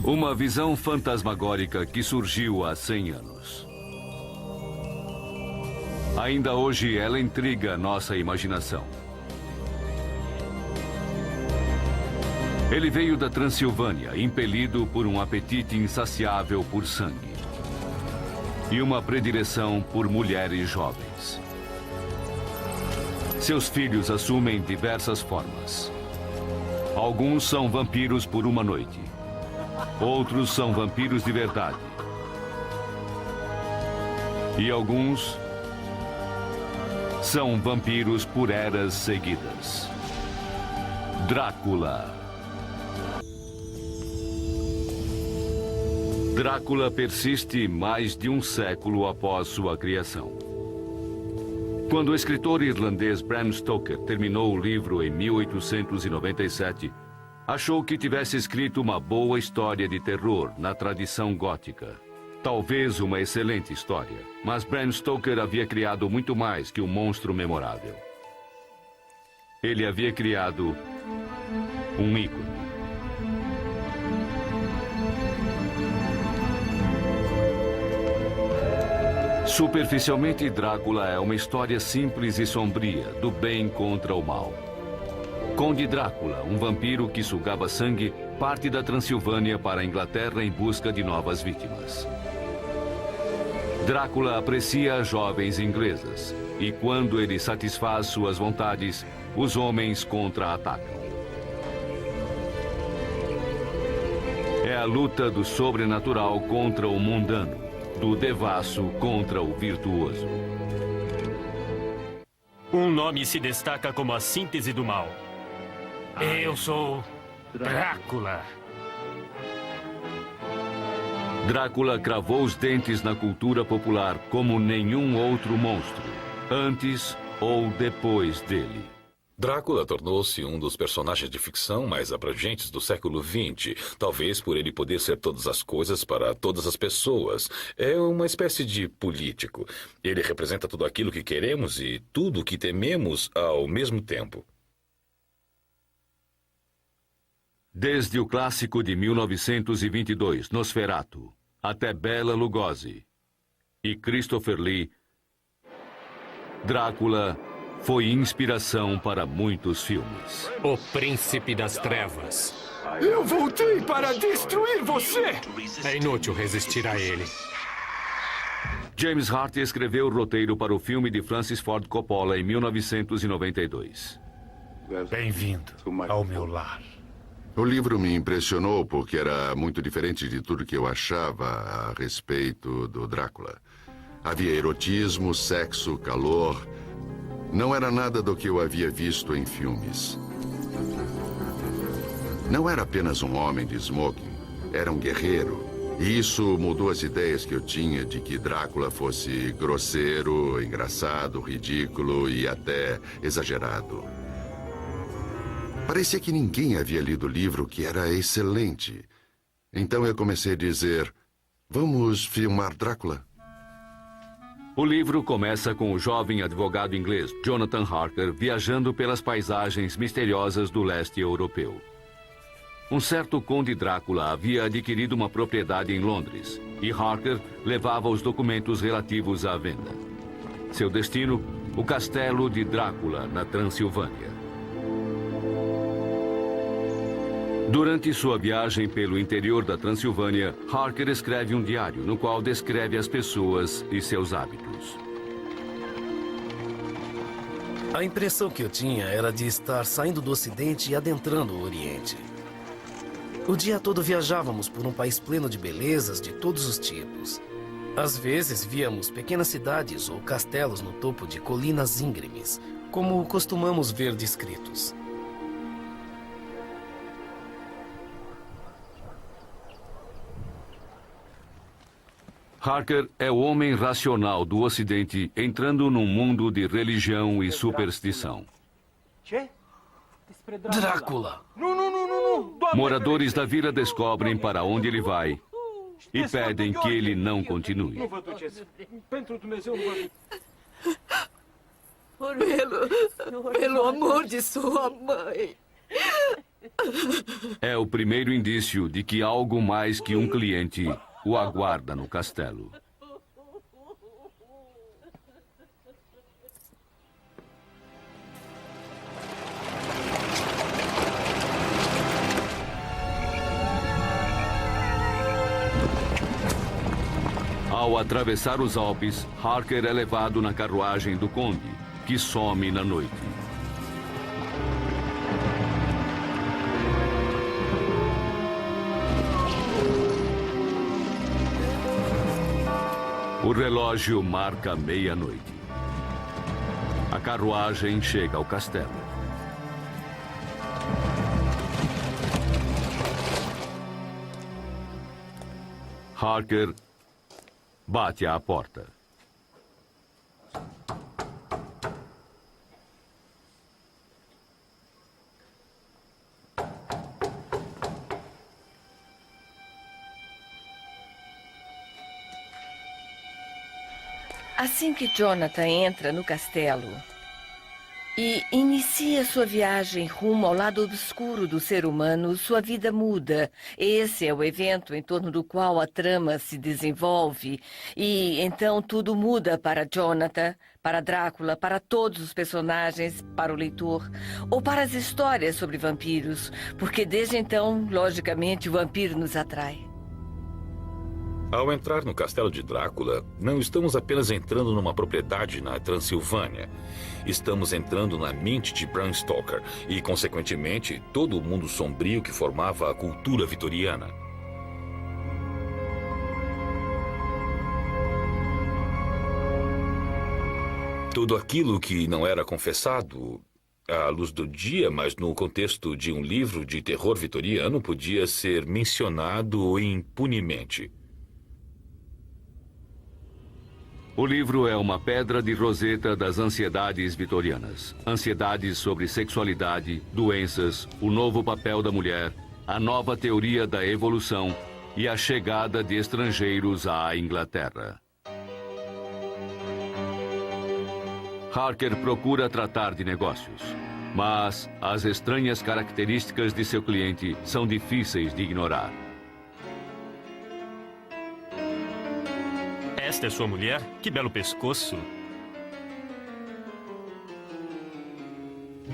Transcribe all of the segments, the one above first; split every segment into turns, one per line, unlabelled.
Uma visão fantasmagórica que surgiu há 100 anos. Ainda hoje ela intriga nossa imaginação. Ele veio da Transilvânia, impelido por um apetite insaciável por sangue e uma predileção por mulheres jovens. Seus filhos assumem diversas formas. Alguns são vampiros por uma noite. Outros são vampiros de verdade. E alguns são vampiros por eras seguidas. Drácula. Drácula persiste mais de um século após sua criação. Quando o escritor irlandês Bram Stoker terminou o livro em 1897, achou que tivesse escrito uma boa história de terror na tradição gótica. Talvez uma excelente história, mas Bram Stoker havia criado muito mais que um monstro memorável. Ele havia criado um ícone. Superficialmente, Drácula é uma história simples e sombria, do bem contra o mal. Conde Drácula, um vampiro que sugava sangue, parte da Transilvânia para a Inglaterra em busca de novas vítimas. Drácula aprecia as jovens inglesas, e quando ele satisfaz suas vontades, os homens contra-atacam. É a luta do sobrenatural contra o mundano, do devasso contra o virtuoso.
Um nome se destaca como a síntese do mal. Eu sou Drácula.
Drácula cravou os dentes na cultura popular como nenhum outro monstro, antes ou depois dele.
Drácula tornou-se um dos personagens de ficção mais abrangentes do século XX, talvez por ele poder ser todas as coisas para todas as pessoas. É uma espécie de político. Ele representa tudo aquilo que queremos e tudo o que tememos ao mesmo tempo.
Desde o clássico de 1922, Nosferatu, até Bela Lugosi e Christopher Lee, Drácula foi inspiração para muitos filmes.
O Príncipe das Trevas.
Eu voltei para destruir você!
É inútil resistir a ele.
James Hart escreveu o roteiro para o filme de Francis Ford Coppola em 1992.
Bem-vindo ao meu lar.
O livro me impressionou porque era muito diferente de tudo que eu achava a respeito do Drácula. Havia erotismo, sexo, calor. Não era nada do que eu havia visto em filmes. Não era apenas um homem de smoking, era um guerreiro. E isso mudou as ideias que eu tinha de que Drácula fosse grosseiro, engraçado, ridículo e até exagerado. Parecia que ninguém havia lido o livro, que era excelente. Então eu comecei a dizer, vamos filmar Drácula?
O livro começa com o jovem advogado inglês Jonathan Harker viajando pelas paisagens misteriosas do leste europeu. Um certo conde Drácula havia adquirido uma propriedade em Londres e Harker levava os documentos relativos à venda. Seu destino, o castelo de Drácula, na Transilvânia. Durante sua viagem pelo interior da Transilvânia, Harker escreve um diário no qual descreve as pessoas e seus hábitos.
A impressão que eu tinha era de estar saindo do Ocidente e adentrando o Oriente. O dia todo viajávamos por um país pleno de belezas de todos os tipos. Às vezes víamos pequenas cidades ou castelos no topo de colinas íngremes, como costumamos ver descritos.
Harker é o homem racional do Ocidente entrando num mundo de religião e superstição.
Drácula!
Moradores da vila descobrem para onde ele vai e pedem que ele não continue.
Pelo amor de sua mãe.
É o primeiro indício de que algo mais que um cliente o aguarda no castelo. Ao atravessar os Alpes, Harker é levado na carruagem do conde, que some na noite. O relógio marca meia-noite. A carruagem chega ao castelo. Harker bate à porta.
Assim que Jonathan entra no castelo e inicia sua viagem rumo ao lado obscuro do ser humano, sua vida muda. Esse é o evento em torno do qual a trama se desenvolve. E então tudo muda para Jonathan, para Drácula, para todos os personagens, para o leitor, ou para as histórias sobre vampiros, porque desde então, logicamente, o vampiro nos atrai.
Ao entrar no castelo de Drácula, não estamos apenas entrando numa propriedade na Transilvânia. Estamos entrando na mente de Bram Stoker e, consequentemente, todo o mundo sombrio que formava a cultura vitoriana. Tudo aquilo que não era confessado à luz do dia, mas no contexto de um livro de terror vitoriano, podia ser mencionado impunemente.
O livro é uma pedra de roseta das ansiedades vitorianas. Ansiedades sobre sexualidade, doenças, o novo papel da mulher, a nova teoria da evolução e a chegada de estrangeiros à Inglaterra. Harker procura tratar de negócios, mas as estranhas características de seu cliente são difíceis de ignorar.
Esta é sua mulher? Que belo pescoço.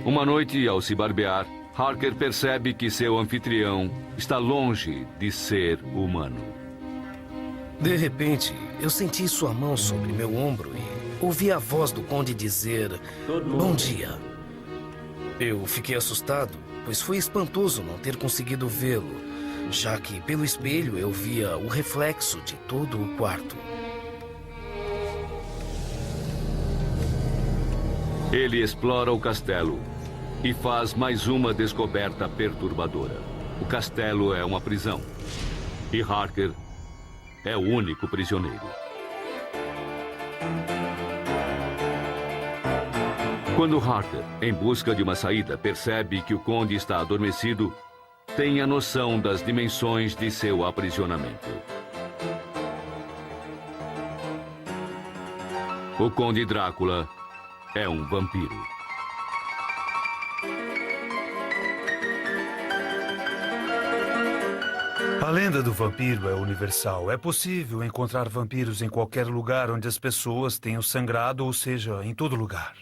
Uma noite, ao se barbear, Harker percebe que seu anfitrião está longe de ser humano.
De repente, eu senti sua mão sobre meu ombro e ouvi a voz do conde dizer: "Bom dia." Eu fiquei assustado, pois foi espantoso não ter conseguido vê-lo, já que pelo espelho eu via o reflexo de todo o quarto.
Ele explora o castelo e faz mais uma descoberta perturbadora. O castelo é uma prisão e Harker é o único prisioneiro. Quando Harker, em busca de uma saída, percebe que o conde está adormecido, tem a noção das dimensões de seu aprisionamento. O conde Drácula é um vampiro.
A lenda do vampiro é universal. É possível encontrar vampiros em qualquer lugar onde as pessoas tenham sangrado, ou seja, em todo lugar.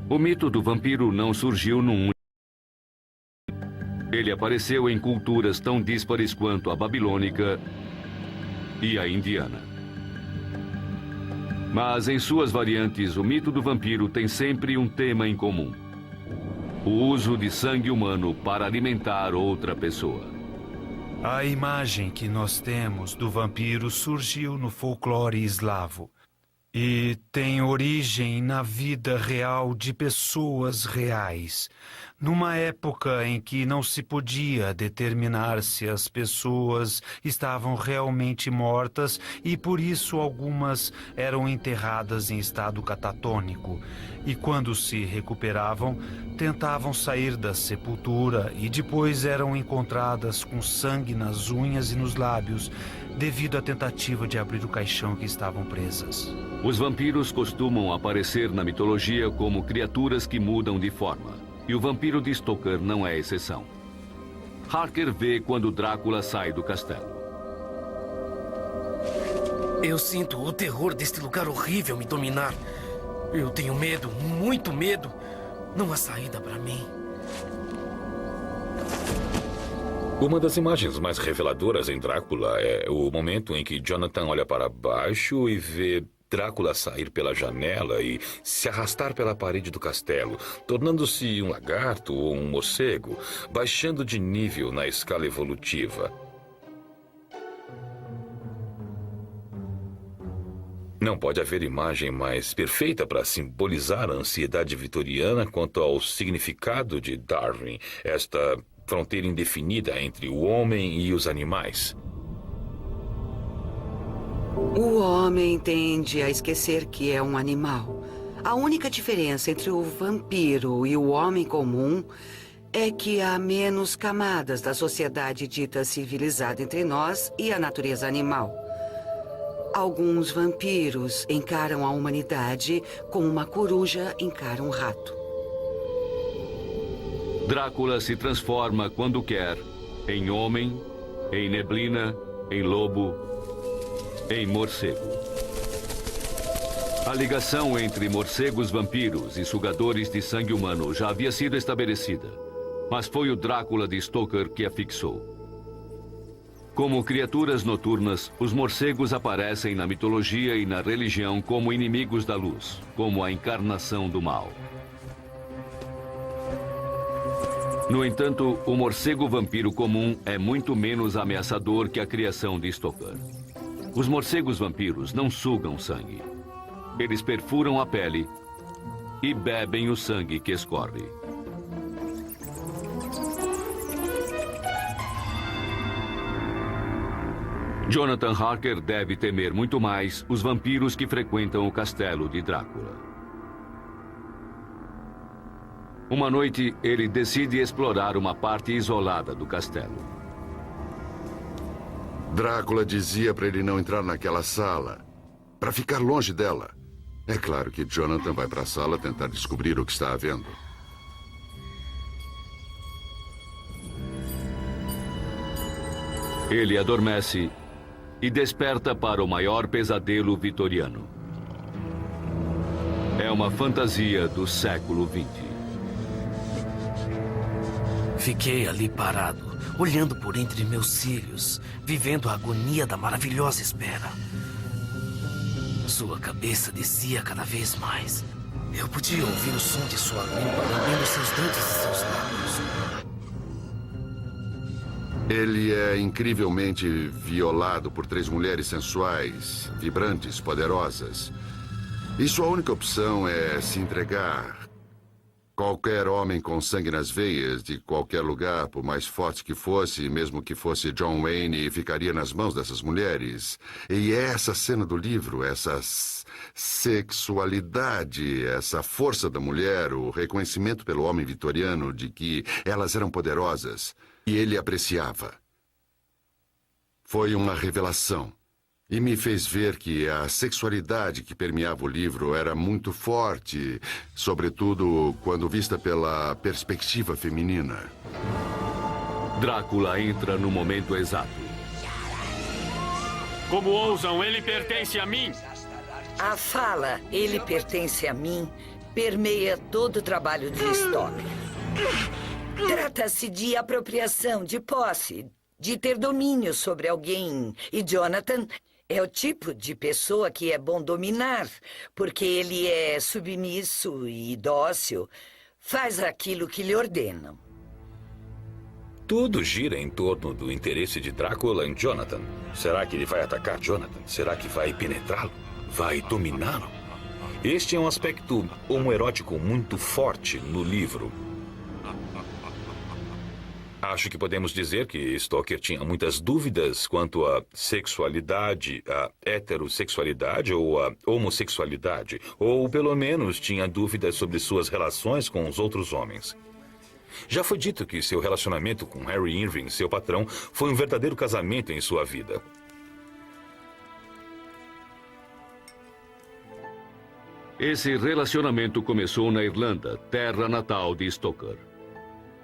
O mito do vampiro não surgiu num... Ele apareceu em culturas tão díspares quanto a babilônica e a indiana. Mas em suas variantes, o mito do vampiro tem sempre um tema em comum: o uso de sangue humano para alimentar outra pessoa.
A imagem que nós temos do vampiro surgiu no folclore eslavo e tem origem na vida real de pessoas reais, numa época em que não se podia determinar se as pessoas estavam realmente mortas e por isso algumas eram enterradas em estado catatônico. E quando se recuperavam, tentavam sair da sepultura e depois eram encontradas com sangue nas unhas e nos lábios, devido à tentativa de abrir o caixão que estavam presas.
Os vampiros costumam aparecer na mitologia como criaturas que mudam de forma. E o vampiro de Stoker não é exceção. Harker vê quando Drácula sai do castelo.
Eu sinto o terror deste lugar horrível me dominar. Eu tenho medo, muito medo. Não há saída para mim.
Uma das imagens mais reveladoras em Drácula é o momento em que Jonathan olha para baixo e vê Drácula sair pela janela e se arrastar pela parede do castelo, tornando-se um lagarto ou um morcego, baixando de nível na escala evolutiva. Não pode haver imagem mais perfeita para simbolizar a ansiedade vitoriana quanto ao significado de Darwin, esta fronteira indefinida entre o homem e os animais.
O homem tende a esquecer que é um animal. A única diferença entre o vampiro e o homem comum é que há menos camadas da sociedade dita civilizada entre nós e a natureza animal. Alguns vampiros encaram a humanidade como uma coruja encara um rato.
Drácula se transforma quando quer em homem, em neblina, em lobo, em morcego. A ligação entre morcegos vampiros e sugadores de sangue humano já havia sido estabelecida, mas foi o Drácula de Stoker que a fixou. Como criaturas noturnas, os morcegos aparecem na mitologia e na religião como inimigos da luz, como a encarnação do mal. No entanto, o morcego vampiro comum é muito menos ameaçador que a criação de Stoker. Os morcegos vampiros não sugam sangue. Eles perfuram a pele e bebem o sangue que escorre. Jonathan Harker deve temer muito mais os vampiros que frequentam o castelo de Drácula. Uma noite, ele decide explorar uma parte isolada do castelo.
Drácula dizia para ele não entrar naquela sala, para ficar longe dela. É claro que Jonathan vai para a sala tentar descobrir o que está havendo.
Ele adormece e desperta para o maior pesadelo vitoriano. É uma fantasia do século XX.
Fiquei ali parado, olhando por entre meus cílios, vivendo a agonia da maravilhosa espera. Sua cabeça descia cada vez mais. Eu podia ouvir o som de sua língua lambendo seus dentes e seus lábios.
Ele é incrivelmente violado por 3 mulheres sensuais, vibrantes, poderosas. E sua única opção é se entregar. Qualquer homem com sangue nas veias, de qualquer lugar, por mais forte que fosse, mesmo que fosse John Wayne, ficaria nas mãos dessas mulheres. E é essa cena do livro, essa sexualidade, essa força da mulher, o reconhecimento pelo homem vitoriano de que elas eram poderosas. E ele apreciava. Foi uma revelação. E me fez ver que a sexualidade que permeava o livro era muito forte, sobretudo quando vista pela perspectiva feminina.
Drácula entra no momento exato.
Como ousam? Ele pertence a mim!
A fala, ele pertence a mim, permeia todo o trabalho de Stoker. Trata-se de apropriação, de posse, de ter domínio sobre alguém. E Jonathan é o tipo de pessoa que é bom dominar, porque ele é submisso e dócil, faz aquilo que lhe ordenam.
Tudo gira em torno do interesse de Drácula em Jonathan. Será que ele vai atacar Jonathan? Será que vai penetrá-lo? Vai dominá-lo? Este é um aspecto homoerótico muito forte no livro. Acho que podemos dizer que Stoker tinha muitas dúvidas quanto à sexualidade, à heterossexualidade ou à homossexualidade, ou pelo menos tinha dúvidas sobre suas relações com os outros homens. Já foi dito que seu relacionamento com Harry Irving, seu patrão, foi um verdadeiro casamento em sua vida.
Esse relacionamento começou na Irlanda, terra natal de Stoker.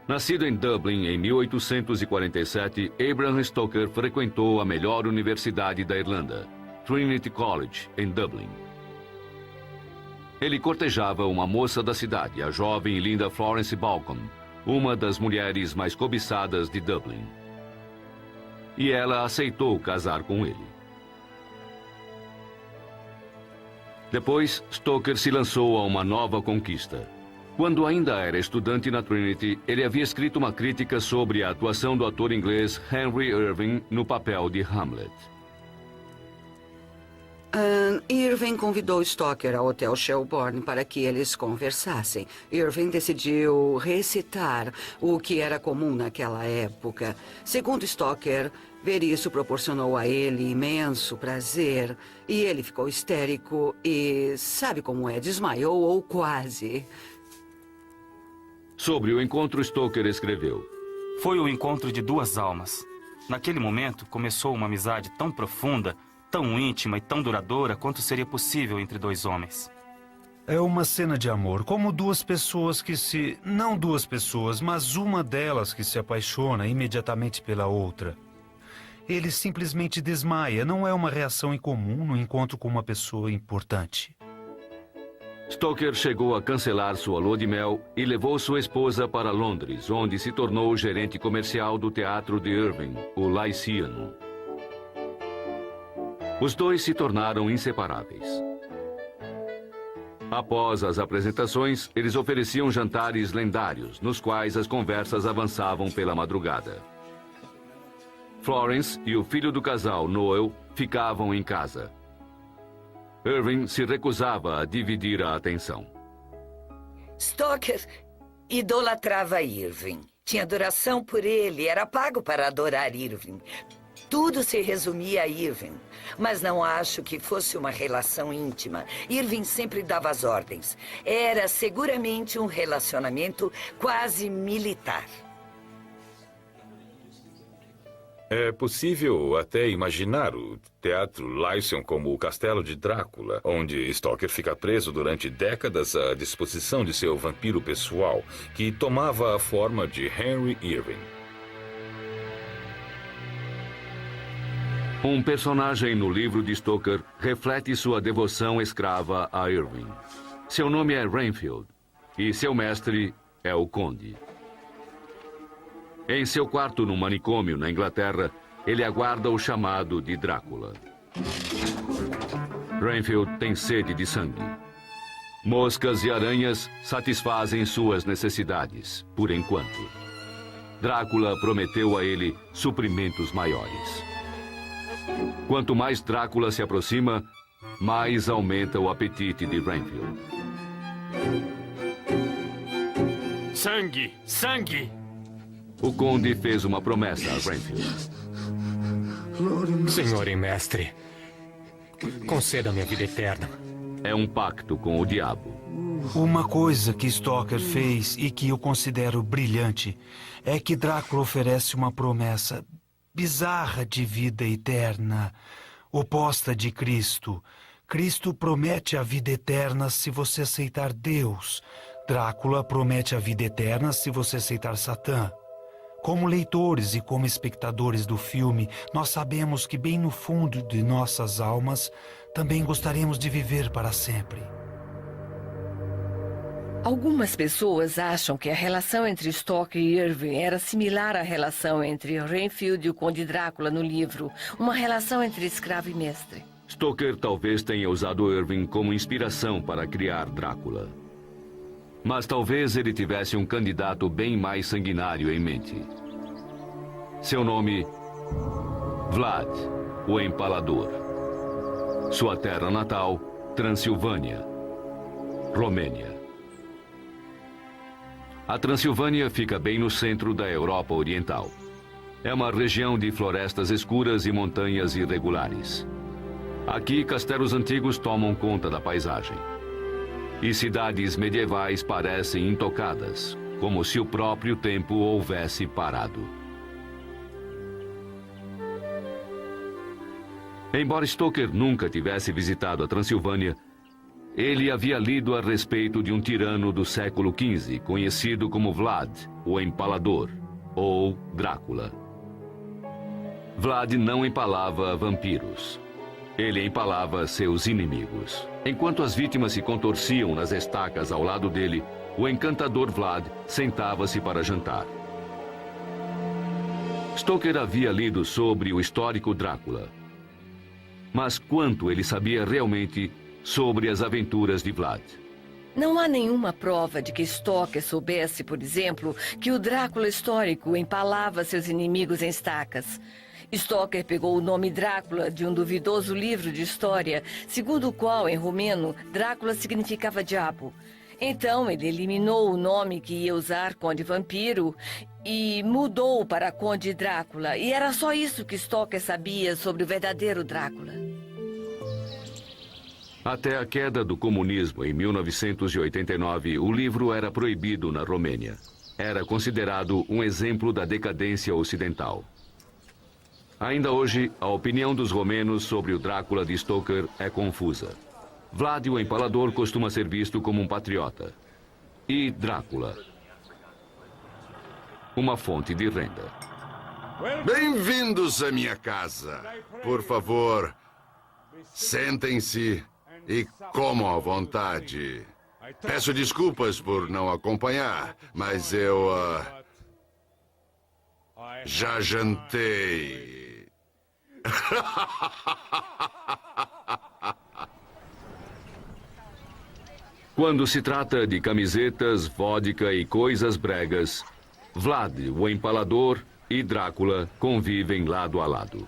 Nascido em Dublin em 1847, Abraham Stoker frequentou a melhor universidade da Irlanda, Trinity College, em Dublin. Ele cortejava uma moça da cidade, a jovem e linda Florence Balcom, uma das mulheres mais cobiçadas de Dublin. E ela aceitou casar com ele. Depois, Stoker se lançou a uma nova conquista. Quando ainda era estudante na Trinity, ele havia escrito uma crítica sobre a atuação do ator inglês Henry Irving no papel de Hamlet.
Irving convidou Stoker ao Hotel Shelbourne para que eles conversassem. Irving decidiu recitar o que era comum naquela época. Segundo Stoker, ver isso proporcionou a ele imenso prazer. E ele ficou histérico e, sabe como é, desmaiou ou quase.
Sobre o encontro, Stoker escreveu:
Foi o encontro de duas almas. Naquele momento, começou uma amizade tão profunda, tão íntima e tão duradoura quanto seria possível entre dois homens.
É uma cena de amor, como duas pessoas que se... Não duas pessoas, mas uma delas que se apaixona imediatamente pela outra. Ele simplesmente desmaia, não é uma reação incomum no encontro com uma pessoa importante.
Stoker chegou a cancelar sua lua de mel e levou sua esposa para Londres, onde se tornou gerente comercial do teatro de Irving, o Lyceum. Os dois se tornaram inseparáveis. Após as apresentações, eles ofereciam jantares lendários, nos quais as conversas avançavam pela madrugada. Florence e o filho do casal, Noel, ficavam em casa. Irving se recusava a dividir a atenção.
Stoker idolatrava Irving. Tinha adoração por ele, era pago para adorar Irving. Tudo se resumia a Irving, mas não acho que fosse uma relação íntima. Irving sempre dava as ordens. Era seguramente um relacionamento quase militar.
É possível até imaginar o Teatro Lyceum como o castelo de Drácula, onde Stoker fica preso durante décadas à disposição de seu vampiro pessoal, que tomava a forma de Henry Irving.
Um personagem no livro de Stoker reflete sua devoção escrava a Irving. Seu nome é Renfield e seu mestre é o Conde. Em seu quarto no manicômio na Inglaterra, ele aguarda o chamado de Drácula. Renfield tem sede de sangue. Moscas e aranhas satisfazem suas necessidades, por enquanto. Drácula prometeu a ele suprimentos maiores. Quanto mais Drácula se aproxima, mais aumenta o apetite de Renfield.
Sangue! Sangue!
O Conde fez uma promessa a Renfield.
Senhor e mestre, conceda-me a vida eterna.
É um pacto com o diabo.
Uma coisa que Stoker fez e que eu considero brilhante é que Drácula oferece uma promessa bizarra de vida eterna, oposta de Cristo. Cristo promete a vida eterna se você aceitar Deus. Drácula promete a vida eterna se você aceitar Satã. Como leitores e como espectadores do filme, nós sabemos que bem no fundo de nossas almas também gostaríamos de viver para sempre.
Algumas pessoas acham que a relação entre Stoker e Irving era similar à relação entre Renfield e o Conde Drácula no livro, uma relação entre escravo e mestre.
Stoker talvez tenha usado Irving como inspiração para criar Drácula. Mas talvez ele tivesse um candidato bem mais sanguinário em mente. Seu nome, Vlad, o Empalador. Sua terra natal, Transilvânia, Romênia. A Transilvânia fica bem no centro da Europa Oriental. É uma região de florestas escuras e montanhas irregulares. Aqui, castelos antigos tomam conta da paisagem. E cidades medievais parecem intocadas, como se o próprio tempo houvesse parado. Embora Stoker nunca tivesse visitado a Transilvânia, Ele havia lido a respeito de um tirano do século XV, conhecido como Vlad, o Empalador, ou Drácula. Vlad não empalava vampiros. Ele empalava seus inimigos. Enquanto as vítimas se contorciam nas estacas ao lado dele, o encantador Vlad sentava-se para jantar. Stoker havia lido sobre o histórico Drácula. Mas quanto ele sabia realmente sobre as aventuras de Vlad?
Não há nenhuma prova de que Stoker soubesse, por exemplo, que o Drácula histórico empalava seus inimigos em estacas. Stoker pegou o nome Drácula de um duvidoso livro de história, segundo o qual, em romeno, Drácula significava diabo. Então, ele eliminou o nome que ia usar, Conde Vampiro, e mudou para Conde Drácula. E era só isso que Stoker sabia sobre o verdadeiro Drácula.
Até a queda do comunismo em 1989, o livro era proibido na Romênia. Era considerado um exemplo da decadência ocidental. Ainda hoje, a opinião dos romenos sobre o Drácula de Stoker é confusa. Vlad, o Empalador, costuma ser visto como um patriota. E Drácula, uma fonte de renda.
Bem-vindos à minha casa. Por favor, sentem-se e comam à vontade. Peço desculpas por não acompanhar, mas eu já jantei.
Quando se trata de camisetas, vodka e coisas bregas, Vlad, o Empalador, e Drácula convivem lado a lado.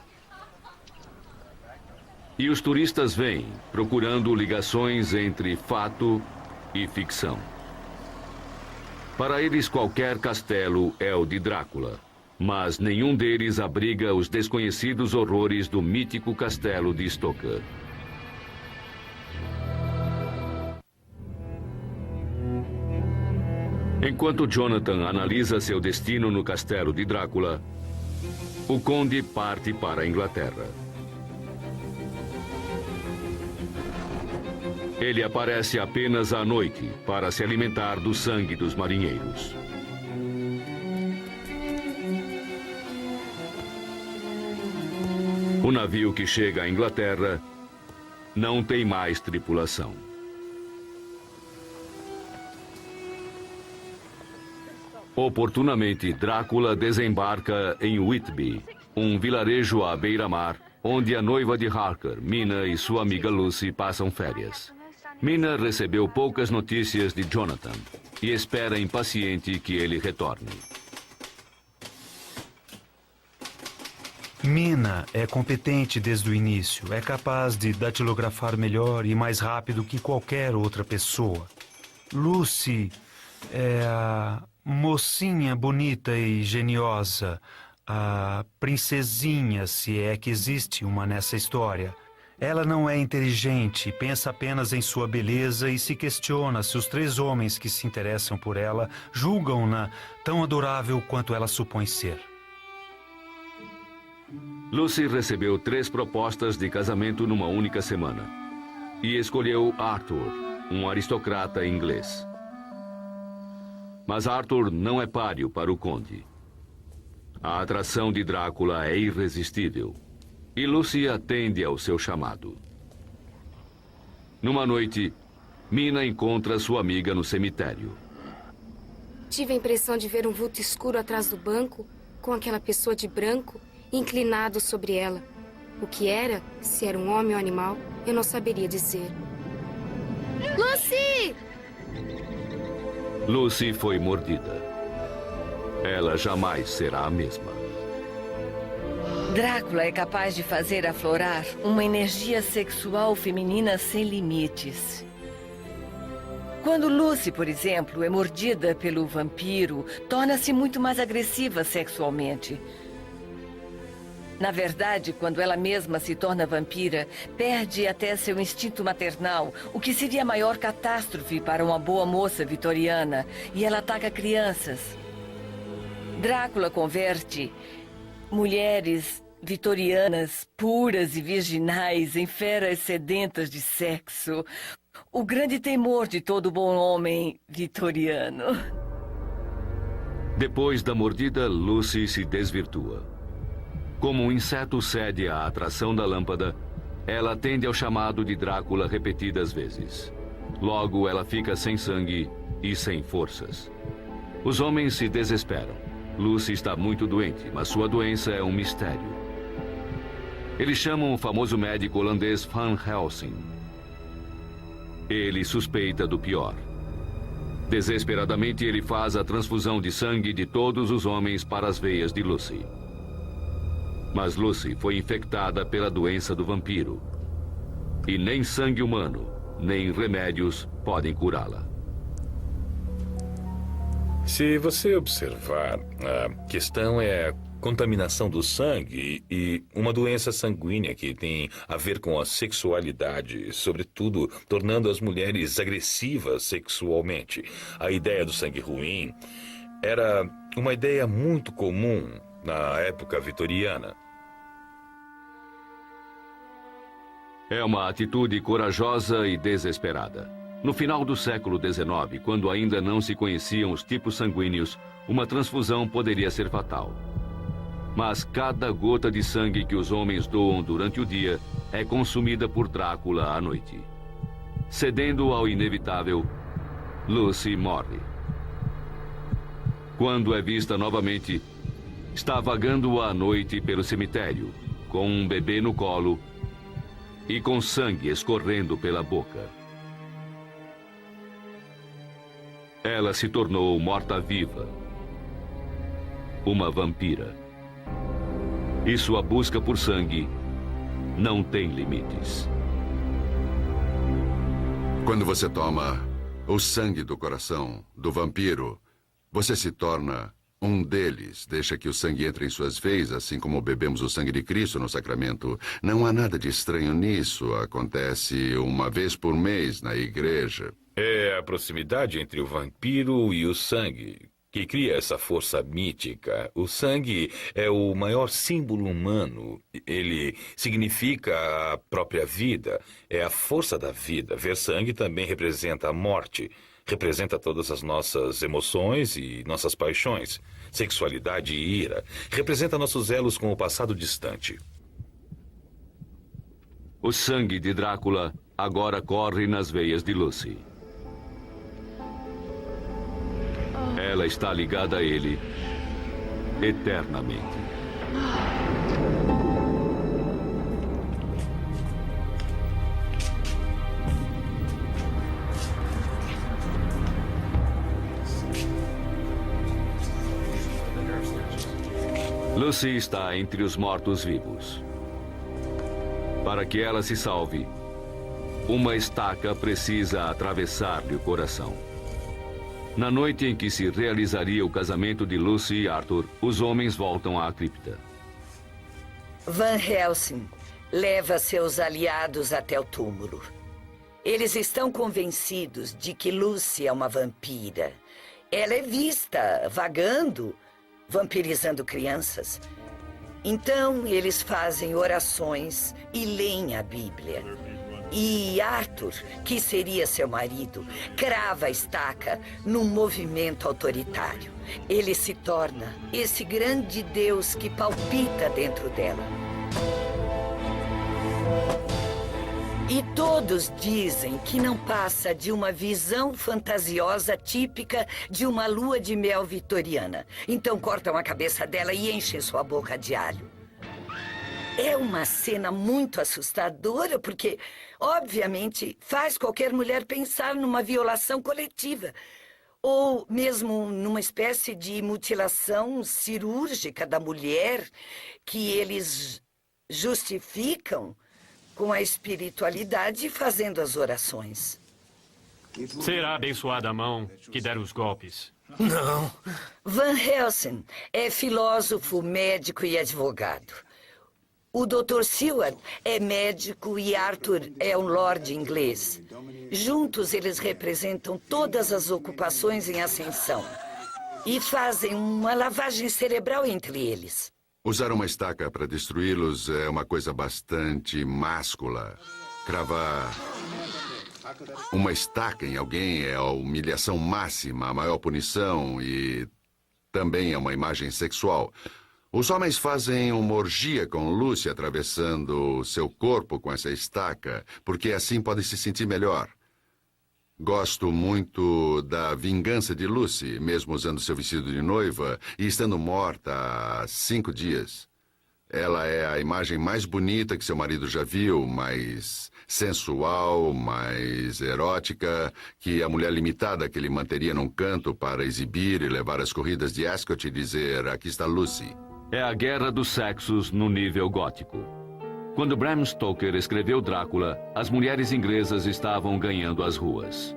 E os turistas vêm procurando ligações entre fato e ficção. Para eles, qualquer castelo é o de Drácula, mas nenhum deles abriga os desconhecidos horrores do mítico castelo de Stoker. Enquanto Jonathan analisa seu destino no castelo de Drácula, o conde parte para a Inglaterra. Ele aparece apenas à noite para se alimentar do sangue dos marinheiros. O navio que chega à Inglaterra não tem mais tripulação. Oportunamente, Drácula desembarca em Whitby, um vilarejo à beira-mar, onde a noiva de Harker, Mina, e sua amiga Lucy passam férias. Mina recebeu poucas notícias de Jonathan e espera impaciente que ele retorne.
Mina é competente desde o início. É capaz de datilografar melhor e mais rápido que qualquer outra pessoa. Lucy é a mocinha bonita e geniosa, a princesinha, se é que existe uma nessa história. Ela não é inteligente, pensa apenas em sua beleza e se questiona se os 3 homens que se interessam por ela julgam-na tão adorável quanto ela supõe ser.
Lucy recebeu 3 propostas de casamento numa única semana e escolheu Arthur, um aristocrata inglês. Mas Arthur não é páreo para o conde. A atração de Drácula é irresistível e Lucy atende ao seu chamado. Numa noite, Mina encontra sua amiga no cemitério.
Tive a impressão de ver um vulto escuro atrás do banco, com aquela pessoa de branco inclinado sobre ela. O que era, se era um homem ou animal, eu não saberia dizer. Lucy!
Lucy foi mordida. Ela jamais será a mesma.
Drácula é capaz de fazer aflorar uma energia sexual feminina sem limites. Quando Lucy, por exemplo, é mordida pelo vampiro, torna-se muito mais agressiva sexualmente. Na verdade, quando ela mesma se torna vampira, perde até seu instinto maternal, o que seria a maior catástrofe para uma boa moça vitoriana, e ela ataca crianças. Drácula converte mulheres vitorianas puras e virginais em feras sedentas de sexo, O grande temor de todo bom homem vitoriano.
Depois da mordida, Lucy se desvirtua. Como um inseto cede à atração da lâmpada, ela atende ao chamado de Drácula repetidas vezes. Logo, ela fica sem sangue e sem forças. Os homens se desesperam. Lucy está muito doente, mas sua doença é um mistério. Eles chamam o famoso médico holandês Van Helsing. Ele suspeita do pior. Desesperadamente, ele faz a transfusão de sangue de todos os homens para as veias de Lucy. Mas Lucy foi infectada pela doença do vampiro. E nem sangue humano, nem remédios podem curá-la.
Se você observar, a questão é a contaminação do sangue e uma doença sanguínea que tem a ver com a sexualidade, sobretudo tornando as mulheres agressivas sexualmente. A ideia do sangue ruim era uma ideia muito comum na época vitoriana.
É uma atitude corajosa e desesperada. No final do século XIX, quando ainda não se conheciam os tipos sanguíneos, uma transfusão poderia ser fatal. Mas cada gota de sangue que os homens doam durante o dia é consumida por Drácula à noite. Cedendo ao inevitável, Lucy morre. Quando é vista novamente, está vagando à noite pelo cemitério, com um bebê no colo e com sangue escorrendo pela boca. Ela se tornou morta-viva, uma vampira. E sua busca por sangue não tem limites.
Quando você toma o sangue do coração do vampiro, você se torna um deles. Deixa que o sangue entre em suas veias, assim como bebemos o sangue de Cristo no sacramento. Não há nada de estranho nisso. Acontece uma vez por mês na igreja.
É a proximidade entre o vampiro e o sangue que cria essa força mítica. O sangue é o maior símbolo humano. Ele significa a própria vida. É a força da vida. Ver sangue também representa a morte. Representa todas as nossas emoções e nossas paixões. Sexualidade e ira. Representa nossos elos com o passado distante.
O sangue de Drácula agora corre nas veias de Lucy. Ela está ligada a ele eternamente. Lucy está entre os mortos-vivos. Para que ela se salve, uma estaca precisa atravessar-lhe o coração. Na noite em que se realizaria o casamento de Lucy e Arthur, os homens voltam à cripta.
Van Helsing leva seus aliados até o túmulo. Eles estão convencidos de que Lucy é uma vampira. Ela é vista vagando, vampirizando crianças. Então, eles fazem orações e leem a Bíblia. E Arthur, que seria seu marido, crava a estaca num movimento autoritário. Ele se torna esse grande Deus que palpita dentro dela. E todos dizem que não passa de uma visão fantasiosa típica de uma lua de mel vitoriana. Então cortam a cabeça dela e enchem sua boca de alho. É uma cena muito assustadora porque, obviamente, faz qualquer mulher pensar numa violação coletiva. Ou mesmo numa espécie de mutilação cirúrgica da mulher que eles justificam com a espiritualidade fazendo as orações.
Será abençoada a mão que der os golpes.
Não.
Van Helsing é filósofo, médico e advogado. O Dr. Seward é médico e Arthur é um lord inglês. Juntos, eles representam todas as ocupações em ascensão e fazem uma lavagem cerebral entre eles.
Usar uma estaca para destruí-los é uma coisa bastante máscula. Cravar Uma estaca em alguém é a humilhação máxima, a maior punição e também é uma imagem sexual. Os homens fazem uma orgia com Lucy atravessando seu corpo com essa estaca, porque assim podem se sentir melhor. Gosto muito da vingança de Lucy, mesmo usando seu vestido de noiva e estando morta há 5 dias. Ela é a imagem mais bonita que seu marido já viu, mais sensual, mais erótica, que a mulher limitada que ele manteria num canto para exibir e levar as corridas de Ascot e dizer: aqui está Lucy.
É a guerra dos sexos no nível gótico. Quando Bram Stoker escreveu Drácula, as mulheres inglesas estavam ganhando as ruas.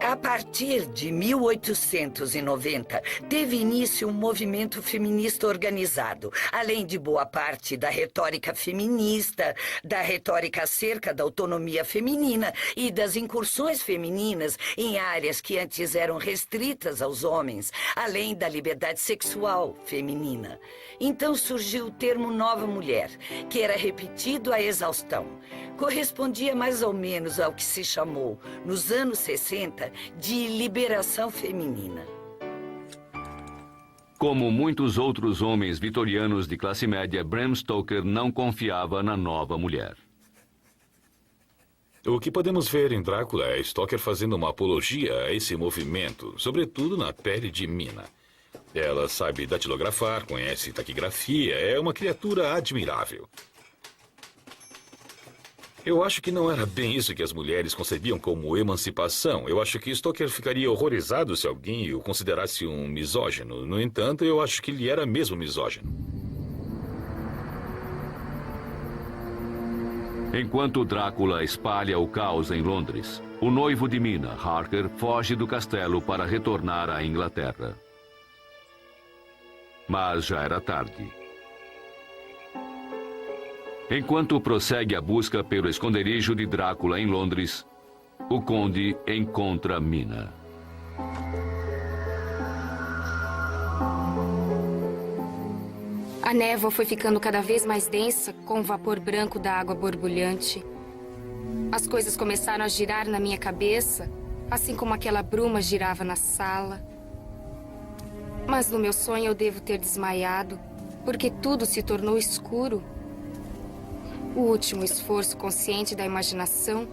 A partir de 1890, teve início um movimento feminista organizado, além de boa parte da retórica feminista, da retórica acerca da autonomia feminina e das incursões femininas em áreas que antes eram restritas aos homens, além da liberdade sexual feminina. Então surgiu o termo nova mulher, que era repetido à exaustão. Correspondia mais ou menos ao que se chamou, nos anos 60, de liberação feminina.
Como muitos outros homens vitorianos de classe média, Bram Stoker não confiava na nova mulher.
O que podemos ver em Drácula é Stoker fazendo uma apologia a esse movimento, sobretudo na pele de Mina. Ela sabe datilografar, conhece taquigrafia, é uma criatura admirável. Eu acho que não era bem isso que as mulheres concebiam como emancipação. Eu acho que Stoker ficaria horrorizado se alguém o considerasse um misógino. No entanto, eu acho que ele era mesmo misógino.
Enquanto Drácula espalha o caos em Londres, o noivo de Mina, Harker, foge do castelo para retornar à Inglaterra. Mas já era tarde. Enquanto prossegue a busca pelo esconderijo de Drácula em Londres, o conde encontra Mina.
A névoa foi ficando cada vez mais densa, com o vapor branco da água borbulhante. As coisas começaram a girar na minha cabeça, assim como aquela bruma girava na sala. Mas no meu sonho eu devo ter desmaiado, porque tudo se tornou escuro. O último esforço consciente da imaginação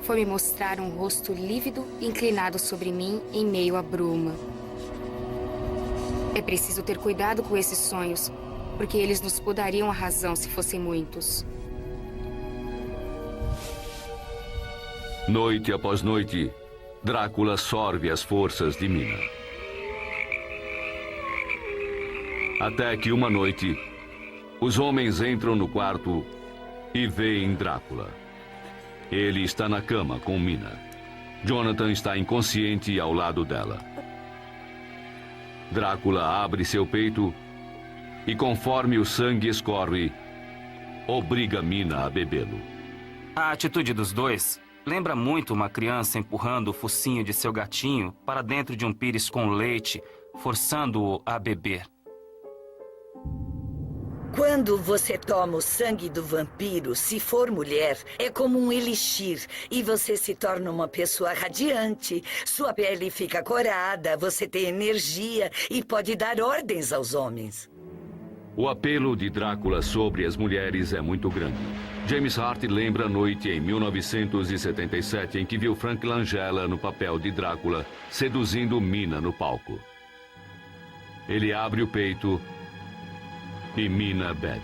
foi me mostrar um rosto lívido inclinado sobre mim em meio à bruma. É preciso ter cuidado com esses sonhos, porque eles nos podariam a razão se fossem muitos.
Noite após noite, Drácula sorve as forças de Mina. Até que uma noite, os homens entram no quarto e veem Drácula. Ele está na cama com Mina. Jonathan está inconsciente ao lado dela. Drácula abre seu peito e, conforme o sangue escorre, obriga Mina a bebê-lo.
A atitude dos dois lembra muito uma criança empurrando o focinho de seu gatinho para dentro de um pires com leite, forçando-o a beber.
Quando você toma o sangue do vampiro, se for mulher, é como um elixir e você se torna uma pessoa radiante. Sua pele fica corada, você tem energia e pode dar ordens aos homens.
O apelo de Drácula sobre as mulheres é muito grande. James Hart lembra a noite em 1977 em que viu Frank Langella no papel de Drácula seduzindo Mina no palco. Ele abre o peito e Mina bebe.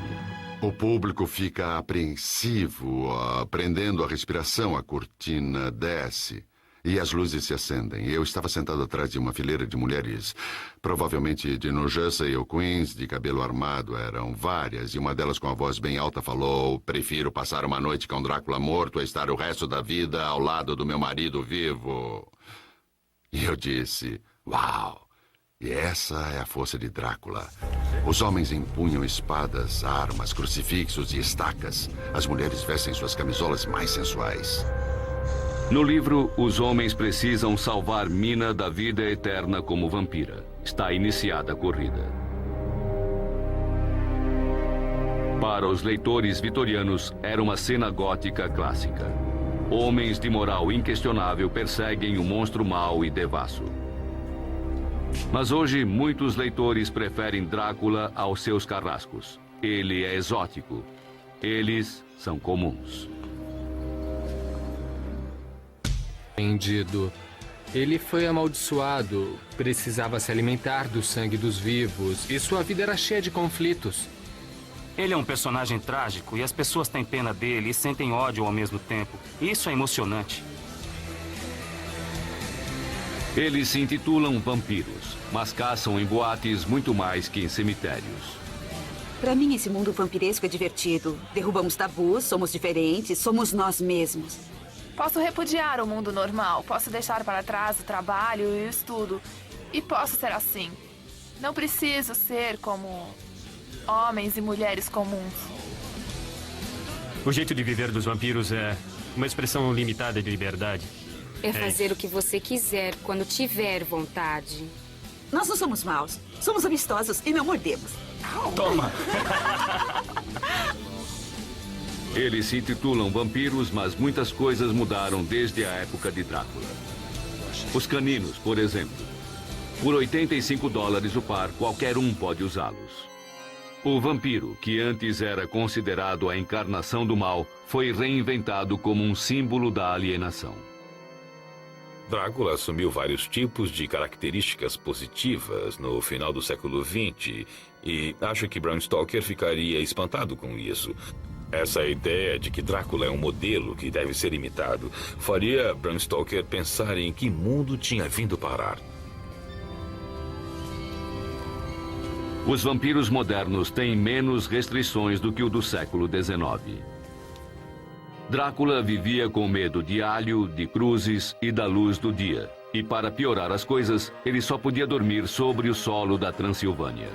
O público fica apreensivo, prendendo a respiração. A cortina desce e as luzes se acendem. Eu estava sentado atrás de uma fileira de mulheres, provavelmente de New Jersey ou Queens, de cabelo armado. Eram várias, e uma delas com a voz bem alta falou: prefiro passar uma noite com Drácula morto a estar o resto da vida ao lado do meu marido vivo. E eu disse: uau! E essa é a força de Drácula. Os homens empunham espadas, armas, crucifixos e estacas. As mulheres vestem suas camisolas mais sensuais.
No livro, os homens precisam salvar Mina da vida eterna como vampira. Está iniciada a corrida. Para os leitores vitorianos, era uma cena gótica clássica. Homens de moral inquestionável perseguem o monstro mau e devasso. Mas hoje, muitos leitores preferem Drácula aos seus carrascos. Ele é exótico. Eles são comuns.
Entendido. Ele foi amaldiçoado, precisava se alimentar do sangue dos vivos e sua vida era cheia de conflitos.
Ele é um personagem trágico e as pessoas têm pena dele e sentem ódio ao mesmo tempo. Isso é emocionante.
Eles se intitulam vampiros, mas caçam em boates muito mais que em cemitérios.
Pra mim, esse mundo vampiresco é divertido. Derrubamos tabus, somos diferentes, somos nós mesmos.
Posso repudiar o mundo normal, posso deixar para trás o trabalho e o estudo. E posso ser assim. Não preciso ser como homens e mulheres comuns.
O jeito de viver dos vampiros é uma expressão limitada de liberdade.
É fazer o que você quiser quando tiver vontade.
Nós não somos maus, somos amistosos e não mordemos.
Toma!
Eles se intitulam vampiros, mas muitas coisas mudaram desde a época de Drácula. Os caninos, por exemplo. Por $85 o par, qualquer um pode usá-los. O vampiro, que antes era considerado a encarnação do mal, foi reinventado como um símbolo da alienação.
Drácula assumiu vários tipos de características positivas no final do século XX e acho que Bram Stoker ficaria espantado com isso. Essa ideia de que Drácula é um modelo que deve ser imitado faria Bram Stoker pensar em que mundo tinha vindo parar.
Os vampiros modernos têm menos restrições do que o do século XIX. Drácula vivia com medo de alho, de cruzes e da luz do dia. E para piorar as coisas, ele só podia dormir sobre o solo da Transilvânia.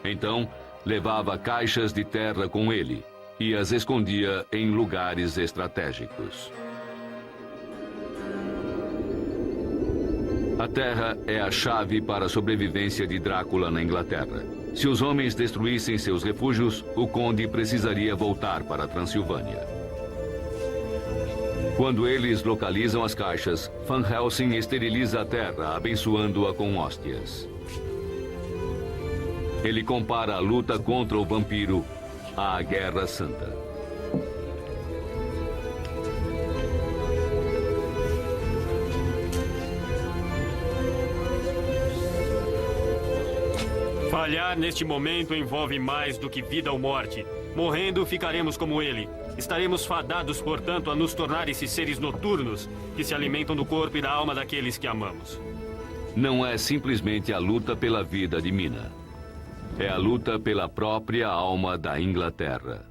Então, levava caixas de terra com ele e as escondia em lugares estratégicos. A terra é a chave para a sobrevivência de Drácula na Inglaterra. Se os homens destruíssem seus refúgios, o conde precisaria voltar para a Transilvânia. Quando eles localizam as caixas, Van Helsing esteriliza a terra, abençoando-a com hóstias. Ele compara a luta contra o vampiro à Guerra Santa.
Falhar neste momento envolve mais do que vida ou morte. Morrendo, ficaremos como ele. Estaremos fadados, portanto, a nos tornar esses seres noturnos que se alimentam do corpo e da alma daqueles que amamos.
Não é simplesmente a luta pela vida de Mina. É a luta pela própria alma da Inglaterra.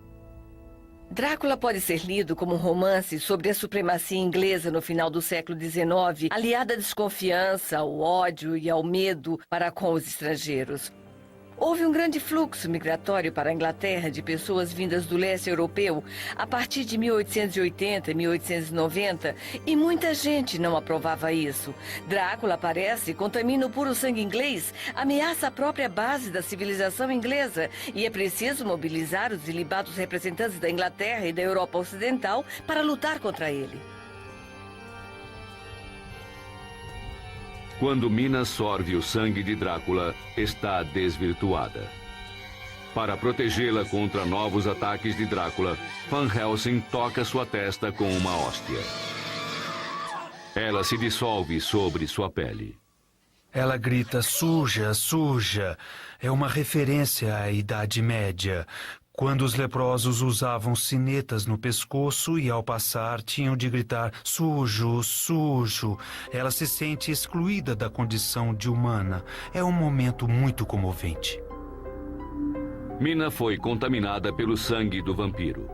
Drácula pode ser lido como um romance sobre a supremacia inglesa no final do século XIX, aliada à desconfiança, ao ódio e ao medo para com os estrangeiros. Houve um grande fluxo migratório para a Inglaterra de pessoas vindas do leste europeu a partir de 1880 e 1890 e muita gente não aprovava isso. Drácula aparece, contamina o puro sangue inglês, ameaça a própria base da civilização inglesa e é preciso mobilizar os ilibados representantes da Inglaterra e da Europa Ocidental para lutar contra ele.
Quando Mina sorve o sangue de Drácula, está desvirtuada. Para protegê-la contra novos ataques de Drácula, Van Helsing toca sua testa com uma hóstia. Ela se dissolve sobre sua pele.
Ela grita suja, suja. É uma referência à Idade Média, quando os leprosos usavam sinetas no pescoço e, ao passar, tinham de gritar sujo, sujo. Ela se sente excluída da condição de humana. É um momento muito comovente.
Mina foi contaminada pelo sangue do vampiro.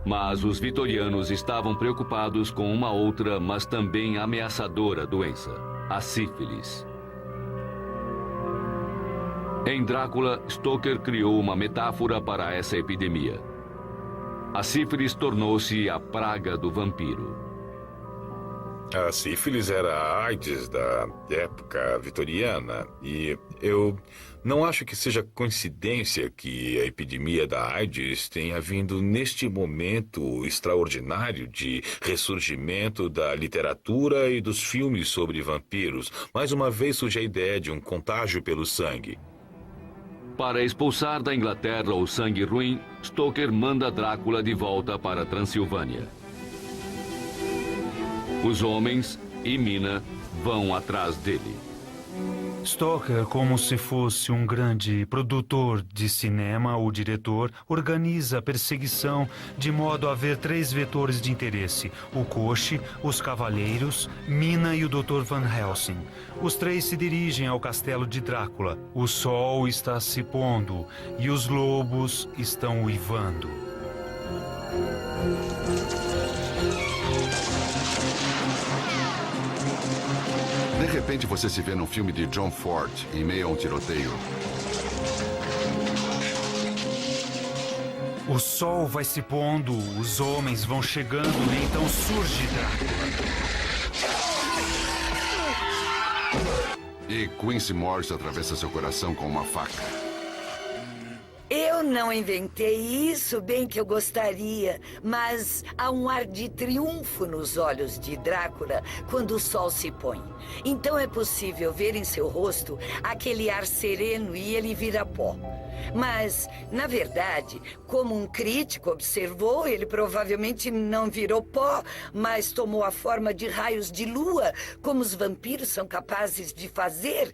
Mas os vitorianos estavam preocupados com uma outra, mas também ameaçadora doença: a sífilis. Em Drácula, Stoker criou uma metáfora para essa epidemia. A sífilis tornou-se a praga do vampiro.
A sífilis era a AIDS da época vitoriana e eu não acho que seja coincidência que a epidemia da AIDS tenha vindo neste momento extraordinário de ressurgimento da literatura e dos filmes sobre vampiros. Mais uma vez surge a ideia de um contágio pelo sangue.
Para expulsar da Inglaterra o sangue ruim, Stoker manda Drácula de volta para a Transilvânia. Os homens e Mina vão atrás dele.
Stoker, como se fosse um grande produtor de cinema ou diretor, organiza a perseguição de modo a haver 3 vetores de interesse: o Coche, os Cavaleiros, Mina e o Dr. Van Helsing. Os 3 se dirigem ao castelo de Drácula. O sol está se pondo e os lobos estão uivando.
De repente, você se vê num filme de John Ford, em meio a um tiroteio.
O sol vai se pondo, os homens vão chegando e então surge Drácula.
E Quincy Morris atravessa seu coração com uma faca.
Eu não inventei isso, bem que eu gostaria, mas há um ar de triunfo nos olhos de Drácula quando o sol se põe. Então é possível ver em seu rosto aquele ar sereno e ele vira pó. Mas, na verdade, como um crítico observou, ele provavelmente não virou pó, mas tomou a forma de raios de lua, como os vampiros são capazes de fazer.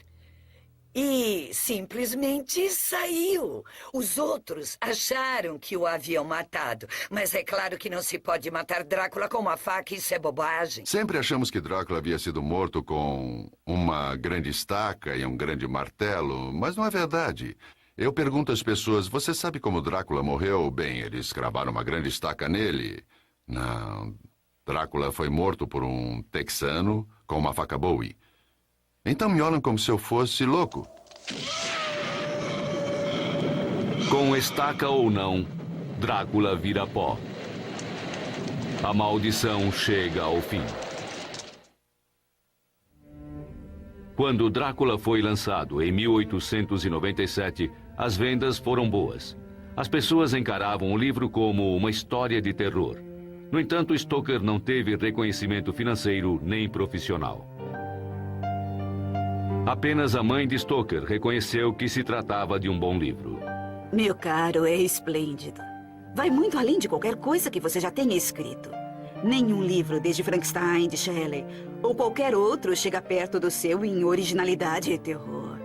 E simplesmente saiu. Os outros acharam que o haviam matado. Mas é claro que não se pode matar Drácula com uma faca, isso é bobagem.
Sempre achamos que Drácula havia sido morto com uma grande estaca e um grande martelo, mas não é verdade. Eu pergunto às pessoas, você sabe como Drácula morreu? Bem, eles cravaram uma grande estaca nele. Não, Drácula foi morto por um texano com uma faca Bowie. Então me olham como se eu fosse louco.
Com estaca ou não, Drácula vira pó. A maldição chega ao fim. Quando Drácula foi lançado em 1897, as vendas foram boas. As pessoas encaravam o livro como uma história de terror. No entanto, Stoker não teve reconhecimento financeiro nem profissional. Apenas a mãe de Stoker reconheceu que se tratava de um bom livro.
Meu caro, é esplêndido. Vai muito além de qualquer coisa que você já tenha escrito. Nenhum livro, desde Frankenstein, de Shelley, ou qualquer outro, chega perto do seu em originalidade e terror.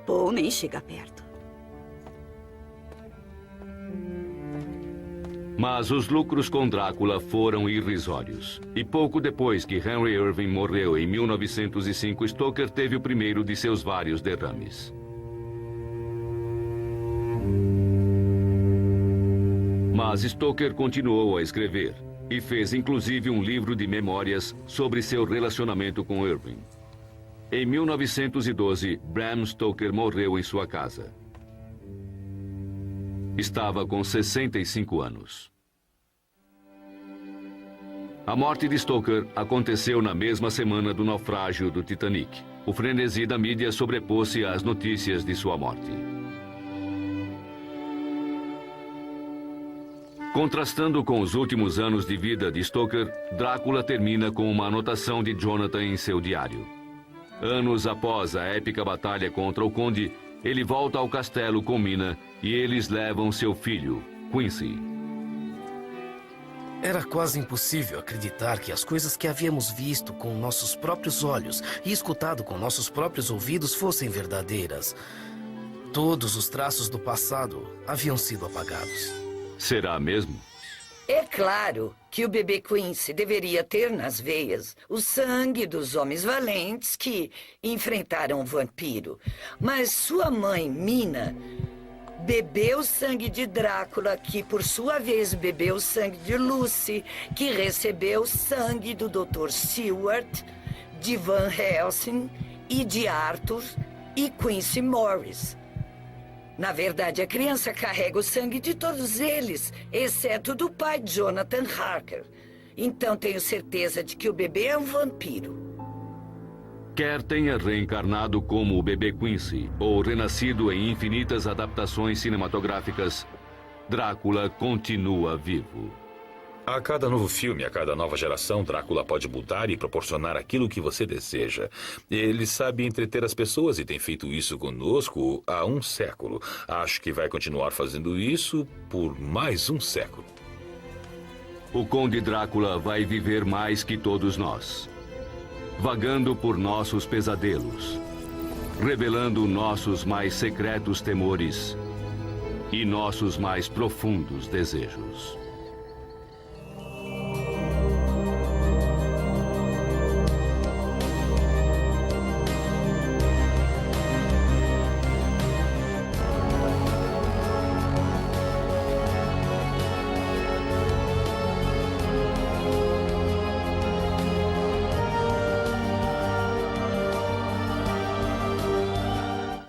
Poe nem chega perto.
Mas os lucros com Drácula foram irrisórios. E pouco depois que Henry Irving morreu em 1905, Stoker teve o primeiro de seus vários derrames. Mas Stoker continuou a escrever e fez inclusive um livro de memórias sobre seu relacionamento com Irving. Em 1912, Bram Stoker morreu em sua casa. Estava com 65 anos. A morte de Stoker aconteceu na mesma semana do naufrágio do Titanic. O frenesi da mídia sobrepôs-se às notícias de sua morte. Contrastando com os últimos anos de vida de Stoker, Drácula termina com uma anotação de Jonathan em seu diário. Anos após a épica batalha contra o Conde, ele volta ao castelo com Mina e eles levam seu filho, Quincy.
Era quase impossível acreditar que as coisas que havíamos visto com nossos próprios olhos e escutado com nossos próprios ouvidos fossem verdadeiras. Todos os traços do passado haviam sido apagados.
Será mesmo?
É claro que o bebê Quincy deveria ter nas veias o sangue dos homens valentes que enfrentaram o vampiro. Mas sua mãe, Mina, bebeu o sangue de Drácula, que por sua vez bebeu o sangue de Lucy, que recebeu o sangue do Dr. Seward, de Van Helsing e de Arthur e Quincy Morris. Na verdade, a criança carrega o sangue de todos eles, exceto do pai, Jonathan Harker. Então tenho certeza de que o bebê é um vampiro.
Quer tenha reencarnado como o bebê Quincy ou renascido em infinitas adaptações cinematográficas, Drácula continua vivo.
A cada novo filme, a cada nova geração, Drácula pode mudar e proporcionar aquilo que você deseja. Ele sabe entreter as pessoas e tem feito isso conosco há um século. Acho que vai continuar fazendo isso por mais um século.
O Conde Drácula vai viver mais que todos nós, vagando por nossos pesadelos, revelando nossos mais secretos temores e nossos mais profundos desejos.